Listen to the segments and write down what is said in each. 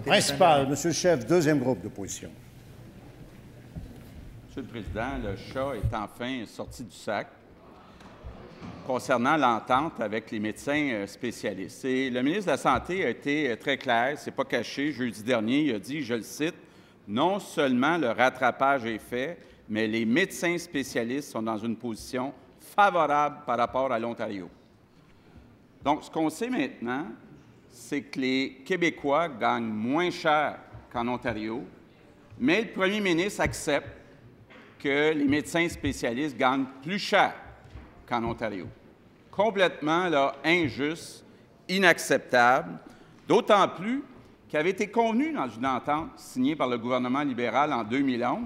Principal, Monsieur le chef, deuxième groupe d'opposition. Monsieur le Président, le chat est enfin sorti du sac concernant l'entente avec les médecins spécialistes. Et le ministre de la Santé a été très clair, c'est pas caché. Jeudi dernier, il a dit, je le cite, « Non seulement le rattrapage est fait, mais les médecins spécialistes sont dans une position favorable par rapport à l'Ontario. » Donc, ce qu'on sait maintenant, c'est que les Québécois gagnent moins cher qu'en Ontario, mais le premier ministre accepte que les médecins spécialistes gagnent plus cher qu'en Ontario. Complètement là, injuste, inacceptable, d'autant plus qu'il avait été convenu dans une entente signée par le gouvernement libéral en 2011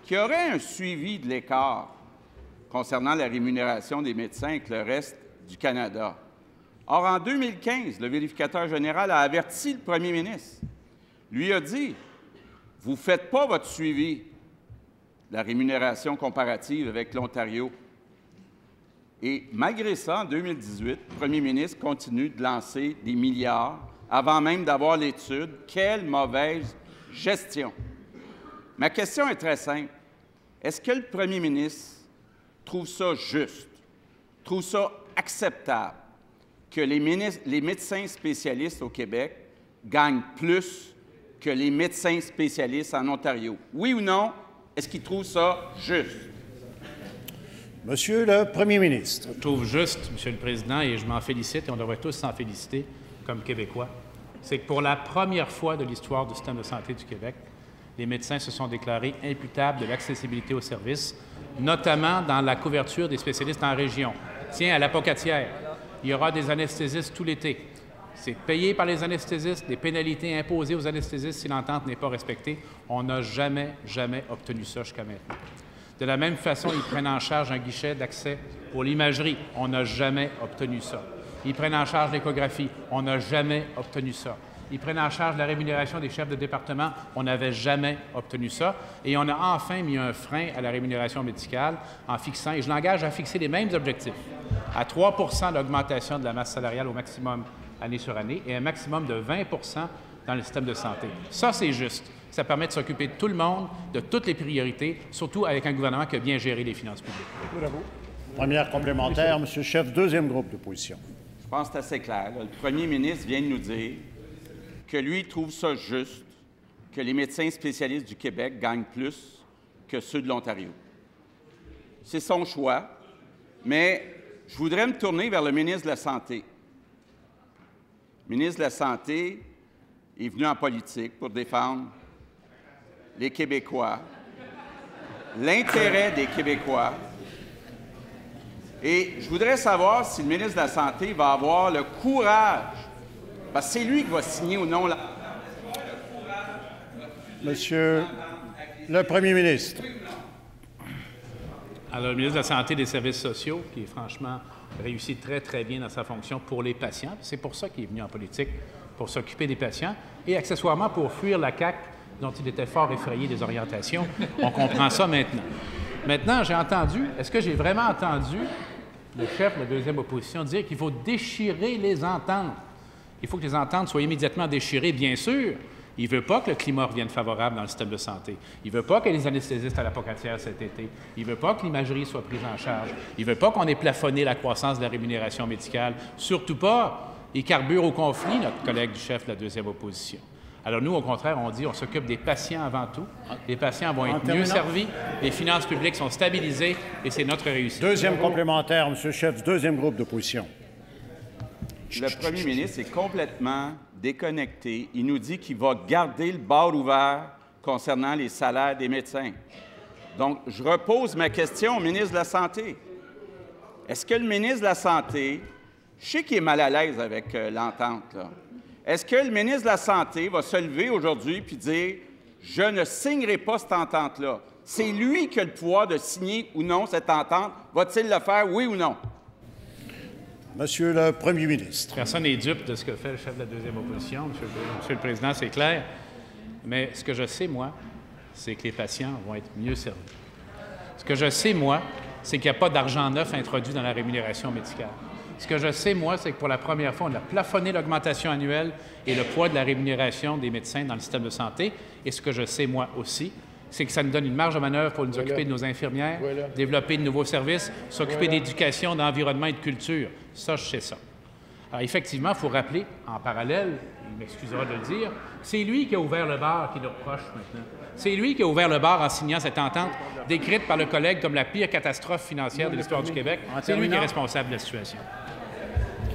qu'il y aurait un suivi de l'écart concernant la rémunération des médecins avec le reste du Canada. Or, en 2015, le vérificateur général a averti le premier ministre. Lui a dit, « Vous ne faites pas votre suivi de la rémunération comparative avec l'Ontario. » Et malgré ça, en 2018, le premier ministre continue de lancer des milliards avant même d'avoir l'étude. Quelle mauvaise gestion! Ma question est très simple. Est-ce que le premier ministre trouve ça juste, trouve ça acceptable que les médecins spécialistes au Québec gagnent plus que les médecins spécialistes en Ontario? Oui ou non, est-ce qu'il trouve ça juste? Monsieur le Premier ministre. Je trouve juste, Monsieur le Président, et je m'en félicite, et on devrait tous s'en féliciter comme Québécois, c'est que pour la première fois de l'histoire du système de santé du Québec, les médecins se sont déclarés imputables de l'accessibilité aux services, notamment dans la couverture des spécialistes en région. Tiens, à la Pocatière, il y aura des anesthésistes tout l'été. C'est payé par les anesthésistes, des pénalités imposées aux anesthésistes si l'entente n'est pas respectée. On n'a jamais obtenu ça jusqu'à maintenant. De la même façon, ils prennent en charge un guichet d'accès pour l'imagerie. On n'a jamais obtenu ça. Ils prennent en charge l'échographie. On n'a jamais obtenu ça. Ils prennent en charge la rémunération des chefs de département. On n'avait jamais obtenu ça. Et on a enfin mis un frein à la rémunération médicale en fixant, et je l'engage à fixer les mêmes objectifs, à 3 d'augmentation de la masse salariale au maximum année sur année et un maximum de 20 dans le système de santé. Ça, c'est juste. Ça permet de s'occuper de tout le monde, de toutes les priorités, surtout avec un gouvernement qui a bien géré les finances publiques. Bravo. Première complémentaire, Monsieur le chef, deuxième groupe d'opposition. Je pense que c'est assez clair. Le premier ministre vient de nous dire que lui trouve ça juste que les médecins spécialistes du Québec gagnent plus que ceux de l'Ontario. C'est son choix, mais je voudrais me tourner vers le ministre de la Santé. Le ministre de la Santé est venu en politique pour défendre les Québécois, l'intérêt des Québécois. Et je voudrais savoir si le ministre de la Santé va avoir le courage, parce que c'est lui qui va signer ou non la... Monsieur le Premier ministre. Alors, le ministre de la Santé et des Services sociaux, qui est franchement réussi très bien dans sa fonction pour les patients. C'est pour ça qu'il est venu en politique, pour s'occuper des patients et accessoirement pour fuir la CAQ dont il était fort effrayé des orientations. On comprend ça maintenant. Maintenant, j'ai entendu, est-ce que j'ai vraiment entendu le chef de la deuxième opposition dire qu'il faut déchirer les ententes? Il faut que les ententes soient immédiatement déchirées, bien sûr. Il ne veut pas que le climat revienne favorable dans le système de santé. Il ne veut pas que les anesthésistes à la Pocatière cet été. Il ne veut pas que l'imagerie soit prise en charge. Il ne veut pas qu'on ait plafonné la croissance de la rémunération médicale. Surtout pas. Il carbure au conflit, notre collègue du chef de la deuxième opposition. Alors nous, au contraire, on dit on s'occupe des patients avant tout. Les patients vont être mieux servis, les finances publiques sont stabilisées et c'est notre réussite. Deuxième complémentaire, Monsieur le chef, deuxième groupe d'opposition. Le premier ministre est complètement déconnecté. Il nous dit qu'il va garder le bar ouvert concernant les salaires des médecins. Donc, je repose ma question au ministre de la Santé. Est-ce que le ministre de la Santé, je sais qu'il est mal à l'aise avec l'entente, là. Est-ce que le ministre de la Santé va se lever aujourd'hui et dire « Je ne signerai pas cette entente-là ». C'est lui qui a le pouvoir de signer ou non cette entente. Va-t-il le faire, oui ou non? Monsieur le Premier ministre. Personne n'est dupe de ce que fait le chef de la deuxième opposition. Monsieur le Président, c'est clair. Mais ce que je sais, moi, c'est que les patients vont être mieux servis. Ce que je sais, moi, c'est qu'il n'y a pas d'argent neuf introduit dans la rémunération médicale. Ce que je sais, moi, c'est que pour la première fois, on a plafonné l'augmentation annuelle et le poids de la rémunération des médecins dans le système de santé. Et ce que je sais, moi aussi, c'est que ça nous donne une marge de manœuvre pour nous occuper de nos infirmières, développer de nouveaux services, s'occuper d'éducation, d'environnement et de culture. Ça, je sais ça. Alors, effectivement, il faut rappeler, en parallèle, il m'excusera de le dire, c'est lui qui a ouvert le bar qui nous reproche maintenant. C'est lui qui a ouvert le bar en signant cette entente décrite par le collègue comme la pire catastrophe financière de l'histoire du Québec. C'est lui qui est responsable de la situation.